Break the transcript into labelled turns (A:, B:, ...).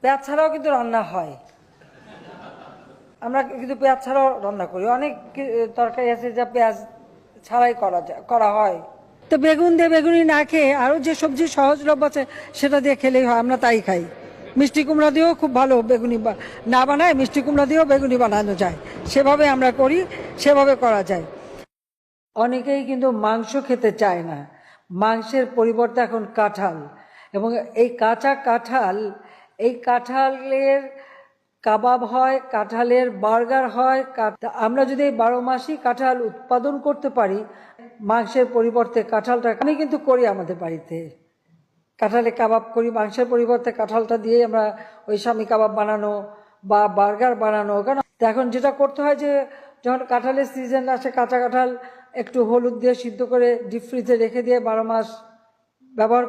A: পেঁয়াজ ছাড়াও কিন্তু রান্না হয়, আমরা কিন্তু পেঁয়াজ ছাড়াও রান্না করি। অনেক তরকারি আছে যা পেঁয়াজ ছাড়াই করা হয়। তো বেগুন দিয়ে বেগুনি না খেয়ে আরও যে সবজি সহজলভ্য আছে সেটা দিয়ে খেলেই হয়, আমরা তাই খাই। মিষ্টি কুমড়া দিয়েও খুব ভালো বেগুনি না বানায়, মিষ্টি কুমড়া দিয়েও বেগুনি বানানো যায়, সেভাবে আমরা করি, সেভাবে করা যায়। অনেকেই কিন্তু মাংস খেতে চায় না, মাংসের পরিবর্তে এখন কাঁঠাল, এবং এই কাঁচা কাঁঠাল, এই কাঁঠালের কাবাব হয়, কাঁঠালের বার্গার হয়। আমরা যদি এই 12 মাসই কাঁঠাল উৎপাদন করতে পারি, মাংসের পরিবর্তে কাঁঠালটা, আমি কিন্তু করি আমাদের বাড়িতে, কাঁঠালে কাবাব করি, মাংসের পরিবর্তে কাঁঠালটা দিয়ে আমরা ওই স্বামী কাবাব বানানো বা বার্গার বানানো। কারণ এখন যেটা করতে হয় যে যখন কাঁঠালের সিজন আসে, কাঁচা কাঁঠাল একটু হলুদ দিয়ে সিদ্ধ করে ডিপ ফ্রিজে রেখে দিয়ে 12 মাস ব্যবহার